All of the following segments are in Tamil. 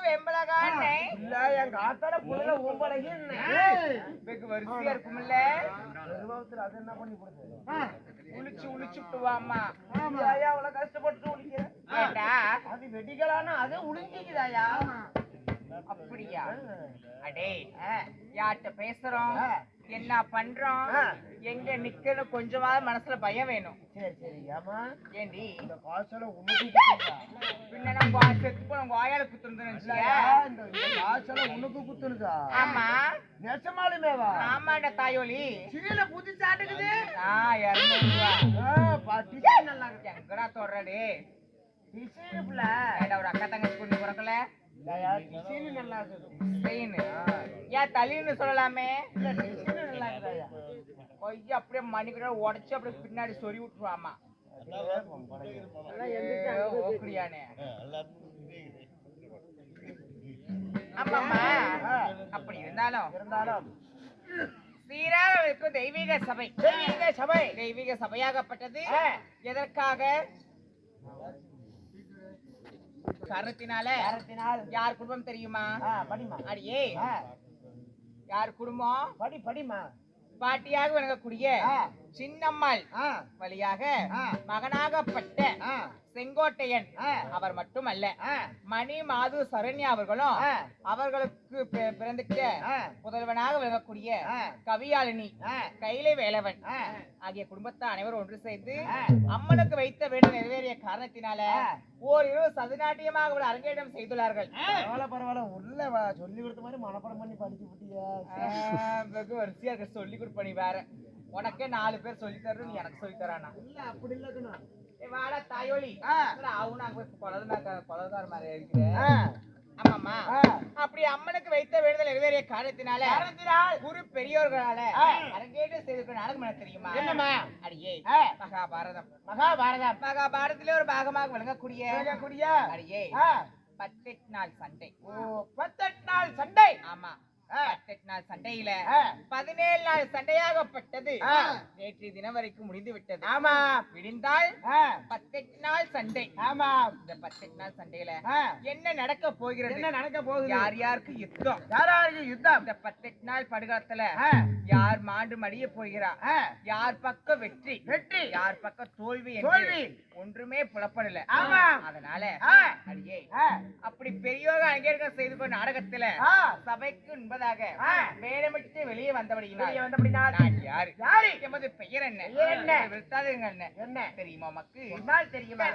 வெம்பலகானே இல்ல எங்க ஆத்தால புள்ள ஓம்பலகி வெகு வரிசையா இருக்கும்ல பெருவாத்துல அது என்ன பண்ணி போடுது உளிச்சுட்டு வாமா ஐயா அவ்வளவு கஷ்டப்பட்டு உளிக்கிறேன் ஏண்டா அது வெடிக்கலானா அது உளிஞ்சிக்குதாயா அப்படியா அடே யார்கிட்ட பேசுறோம் என்ன பண்றோம் எங்க நிக்கன்னு கொஞ்சமாவது மனசுல பயம் வேணும். சரி சரி ஏமா ஏண்டி இந்த காய்ச்சல உனக்கு பின்ன நம்ம செத்து போன வாயால குத்துறதுன்னு இந்த காய்ச்சல உனக்கு குத்துனுதா? ஆமா நெசமாலுமேவா? ஆமாண்ட தாயோலி சிறியில புதுசா இருக்குது 200 ரூபா டிசைன் நல்லா இருக்கு. எங்கடா தொடரடே டிசைன் புள்ள ஒரு அக்கா தங்கச்சி பொண்ணு பிறக்கல இல்லையா டிசைன் நல்லா இருக்குது. செயின் ஏன் தலின்னு சொல்லலாமே? இல்ல டிசைன் நல்லா இருக்குதாயா? கொய்யா அப்படியே மணிக்கூட உடச்சு அப்படியே பின்னாடி சொறி விட்டுருவாமா. ஓக்குடியானே ஆமாம்மா. அப்படி இருந்தாலும் சீராக இருக்கும் தெய்வீக சபை தெய்வீக சபையாகப்பட்டது எதற்காக? காரணத்தினால யார் குடும்பம் தெரியுமா? அடியே யார் குடும்பம்? படிமா பாட்டியாக விளங்கக்கூடிய சின்னம்மாள் வழியாக மகனாகப்பட்ட செங்கோட்டையன் அவர் மட்டுமல்ல மணி மாது சரண்யா அவர்களும் அவர்களுக்கு பிறந்துட்ட புதல்வனாக விளங்கக்கூடிய கவியாளினி கைலை வேலவன் ஆகிய குடும்பத்தை அனைவரும் ஒன்று சேர்ந்து அம்மனுக்கு வைத்த வேண்டு நிறைவேறிய காரணத்தினால ஓரிரு சதுநாட்டியமாக ஒரு அரங்கேற்றம் செய்துள்ளார்கள். பரவாயில்ல உள்ள சொல்லி கொடுத்த மாதிரி மனப்பாடம் பண்ணி படிச்சு விட்டியா? வரிசையா இருக்க சொல்லி கொடுப்ப. நீ வேற உனக்கே 4 பேர் சொல்லி தர்றோம், நீ எனக்கு சொல்லி தரானா? இல்ல அப்படி இல்ல வாடா தாயோலி அவனு அங்க கொலகார மாதிரி இருக்கிறேன். ஆமாமா. அப்படி அம்மனுக்கு வைத்த வேண்டுதல் நிறைவேறிய காரணத்தினால குரு பெரியோர்களால அரங்கேற்றம் செய்திருக்கிற நாடகம் என்ன தெரியுமா? என்னமா? அடியே மகாபாரதம். மகாபாரதத்திலே ஒரு பாகமாக விளங்கக்கூடிய அடியே 18 நாள் சண்டை. 18 நாள் சண்டை. ஆமா 18 நாள் சண்டையில 17 நாள் சண்டையாகப்பட்டது நேற்று தினம் வரைக்கும் முடிந்து விட்டது. ஆமா விடிந்தால் 18 நாள் சண்டை. ஆமா இந்த 18 நாள் சண்டையில என்ன நடக்க போகிறது? யார் யாருக்கு யுத்தம்? இந்த 18 நாள் படுகாலத்துல யார் மாண்டு மடிய போகிறா? யார் பக்கம் வெற்றி யார் பக்கம் தோல்வி ஒன்றுமே புலப்படல. அதனால அடியே அப்படி பெரியோக அங்கேற்க செய்து கொண்ட நாடகத்துல சபைக்கு என்பதாக வேடமிட்டு வெளியே வந்தபடியினால் நான் யாரு எமது பெயர் என்ன விருத்தாதுங்க என்ன தெரியுமா? மக்கு என்னால் தெரியுமா?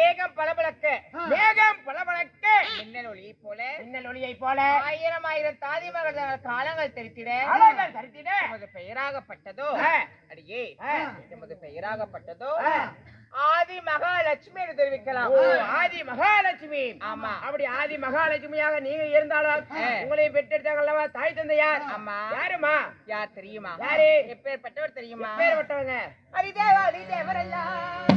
மேகம் பளபளக்க மேகம் பளபளக்க மின்னல் ஒளியை போல மின்னல் ஒளியை போல ஆயிரம் ஆயிரம் தாதிமகள் காலங்கள் தெரித்திட காலங்கள் தரித்திட எமது பெயராகப்பட்டதோ அடியே எமது பெயராகப்பட்டதோ ஆ. ஆதி மகாலட்சுமி என்று தெரிவிக்கலாம். ஓ, ஆதி மகாலட்சுமி. ஆமா. அப்படி ஆதி மகாலட்சுமியாக நீங்க இருந்தாலும் உங்களையும் பெற்றெடுத்தாங்க அல்லவா தாய் தந்தையார். ஆமா. யாருமா? யார் தெரியுமா? யாரு? எப்பேற்பட்டவர் தெரியுமா? எப்பேற்பட்டவங்க? ஹரிதேவா ஹரிதேவரெல்லாம்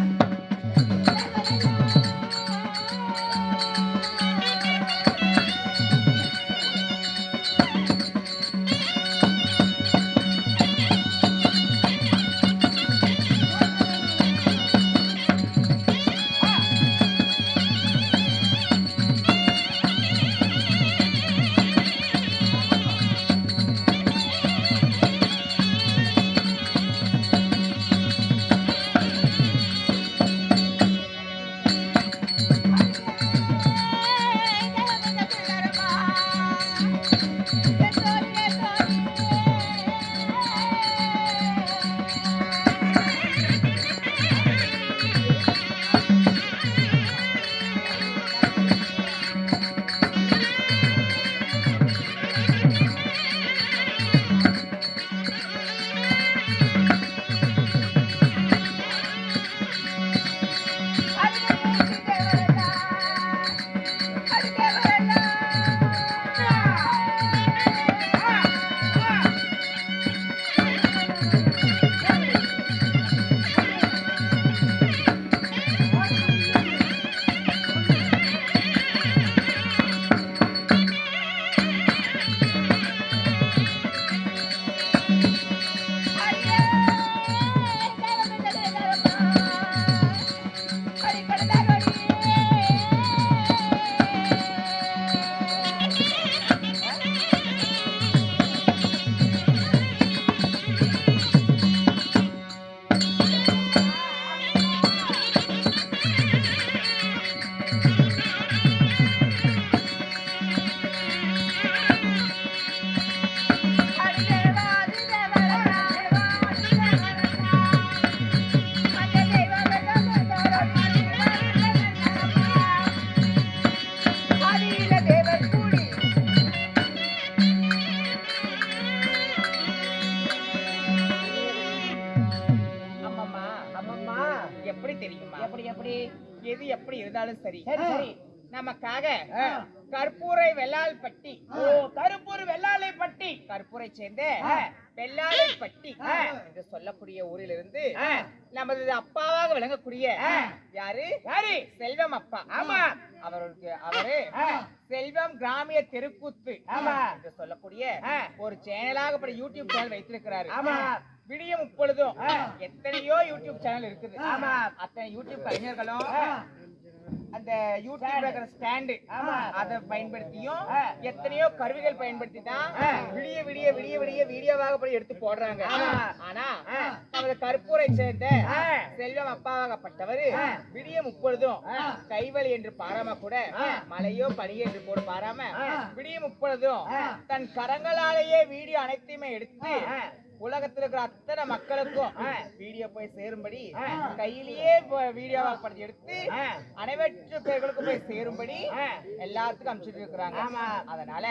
எப்படி தெரியுமா? எப்படி எப்படி? எது எப்படி இருந்தாலும் சரி சரி சரி. நமக்காக கற்பூரை வெள்ளால் பட்டி. ஓ, கருப்பூர் வெள்ளாளை பட்டி. கற்பூரை சேர்ந்த வெள்ளாளை பட்டி என்று சொல்லக்கூடிய ஊரிலிருந்து நமது அப்பாவாக விளங்கக்கூடிய யாரு? யாரு? செல்வம் அப்பா. ஆமா. அவரு செல்வம் கிராமிய தெருக்கூத்து ஆமா என்று சொல்லக்கூடிய ஒரு சேனலாக யூடியூப் சேனல் வைத்திருக்கிறாரு. ஆமா. விடிய முப்பொழுதும் எத்தனையோ யூடியூப் சேனல் இருக்குது. ஆமா. அத்தனை யூடியூப் கலைஞர்களும் அந்த யூடியூப்ல இருக்கிற ஸ்டாண்டு அதை பயன்படுத்தியும் எத்தனையோ கருவிகள் பயன்படுத்தி தான் விடிய விடிய விடிய விடிய வீடியோவாக போய் எடுத்து போடுறாங்க. ஆனா நமது கற்பூரை சேர்ந்த செல்வம் அப்பாவாகப்பட்டவர் விடிய முப்பொழுதும் கைவலி என்று பாராம கூட மழையோ பனியோ என்று போட பாராம விடிய முப்பொழுதும் தன் கரங்களாலேயே வீடியோ அனைத்தையுமே எடுத்து உலகத்தில் இருக்கிற அத்தனை மக்களுக்கும் வீடியோ போய் சேரும்படி கையிலேயே வீடியோவாக படுத்தி எடுத்து அனைவற்ற பேர்களுக்கும் போய் சேரும்படி எல்லாத்துக்கும் அனுப்பிச்சுட்டு இருக்கிறாங்க. அதனால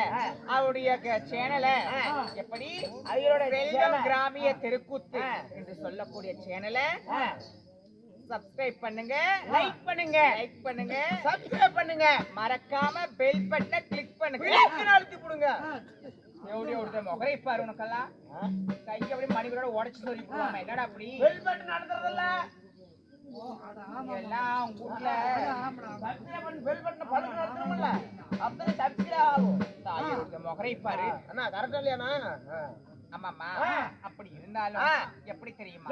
அவருடைய சேனலை எப்படி செல்வம் கிராமிய தெருக்கூத்து என்று சொல்லக்கூடிய சேனலை சப்ஸ்கிரைப் பண்ணுங்க, லைக் பண்ணுங்க, சப்ஸ்கிரைப் பண்ணுங்க, மறக்காம பெல் பட்டனை கிளிக் பண்ணுங்க, அழுத்தி போடுங்க. முகரை பாரு உனக்கெல்லாம் கை அப்படி மணிகளோட உடைச்சு சொல்லி போவாம என்னடா அப்படி பெல் பட்டன் நடந்துறதில்ல எல்லாம் உங்க வீட்டுல பெல் பட்டன் பழுது நடத்தணும்ல அப்பதான் சப்ஸ்கிரைப் ஆகும். முகரை பாரு அண்ணா கரெக்டா இல்லையாண்ணா? ஆமாமா. அப்படி இருந்தாலும் எப்படி தெரியுமா?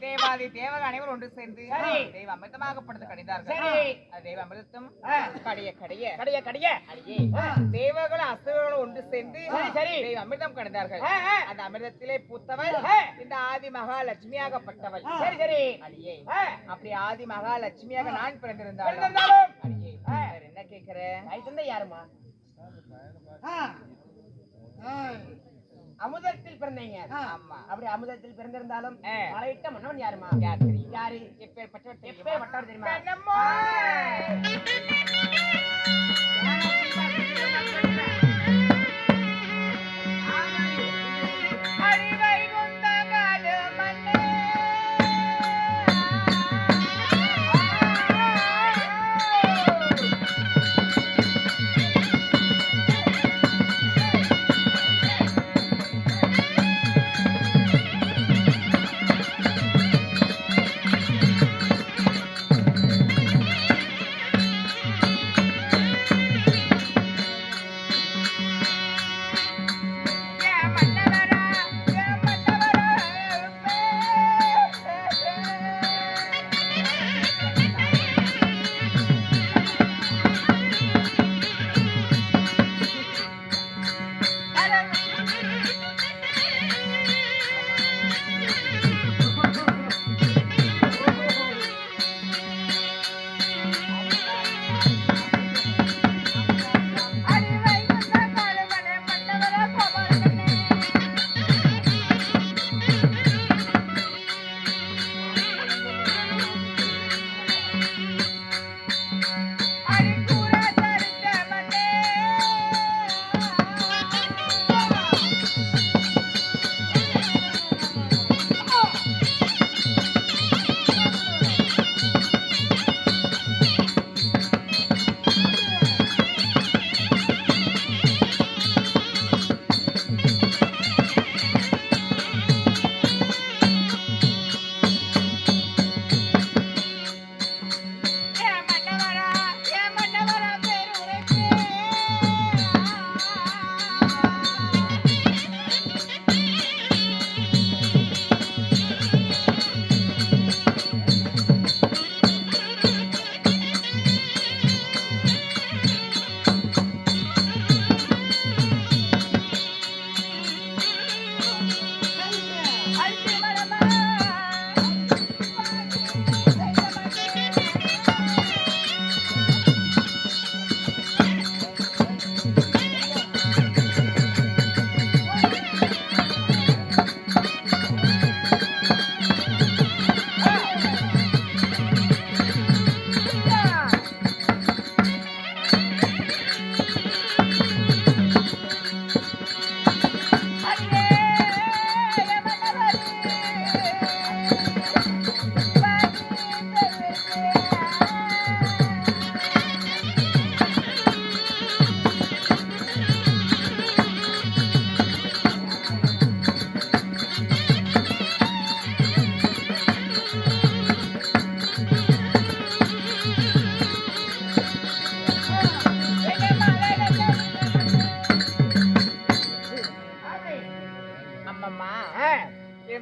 தேவாதி தேவர்கள் அனைவரும் ஒன்று சேர்ந்து தெய்வ அமிர்தமாகப்படுத்த கடிதார்கள். தெய்வ அமிர்தம் கடைய கடைய கடைய கடைய அடியே தேவர்களும் அசுரர்களும் ஒன்று சேர்ந்து தெய்வ அமிர்தம் கடைந்தார்கள். அந்த அமிர்தத்திலே பூத்தவள் இந்த ஆதி மகாலட்சுமியாகப்பட்டவள். சரி சரி அடியே அப்படி ஆதி மகாலட்சுமியாக நான் பிறந்திருந்தாலும் அடியே என்ன கேட்கிற? யாருமா? அமுதத்தில் பிறந்தீங்க. ஆமா. அப்படி அமுதத்தில் பிறந்திருந்தாலும் மலையிட்ட மன்னவன் யாருமா? யார் தெரியும்? யாரு? எப்பேற்பட்டவர் தெரியுமா? கண்ணம்மா.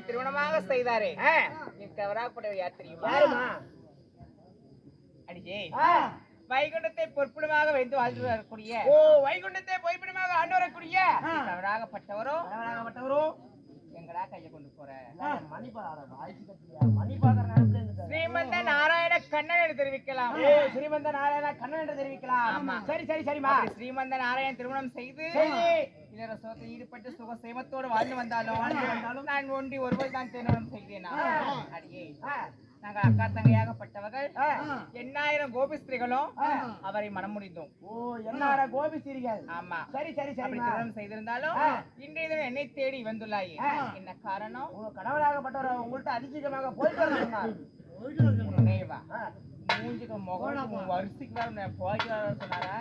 திருமணமாக செய்தாரே தவறாகப்பட்டவர் யார் தெரியுமா? அடியே வைகுண்டத்தை பொற்பிடமாக வைத்து வாழ்ந்து வரக்கூடிய வைகுண்டத்தை பொய்ப்பிடமாக ஆண்டு வரக்கூடிய தவறாகப்பட்டவரோ எங்கடா கைய கொண்டு போற? ஸ்ரீமந்த நாராயண கண்ணன் என்று தெரிவிக்கலாம். ஸ்ரீமந்த நாராயண கண்ணன் என்று தெரிவிக்கலாம். சரி சரி சரிமா. ஸ்ரீமந்த நாராயணன் திருமணம் செய்து இளரசத்தில் ஈடுபட்டு சுகசேமத்தோடு வாழ்ந்து வந்தாலும் நான் ஒண்டி ஒருவர் தான் திருமணம் செய்தேன். அடியே நாங்கள் அக்கா தங்கையாகப்பட்டவர்கள் 8000 கோபிஸ்திரிகளும் அவரை மனம் முடிந்தோம். 8000 கோபிஸ்திரிகள். ஆமா. சரி சரி சரி. திருமணம் செய்திருந்தாலும் இன்றைய தினம் என்னை தேடி வந்துள்ளாயே, என்ன காரணம்? உங்க கணவராகப்பட்டவர் உங்கள்கிட்ட அதிகமாக போயிட்டு மூஞ்சுக்கு முகம் வரிசைக்கு வர போயிட்டு வர சொன்னாரா?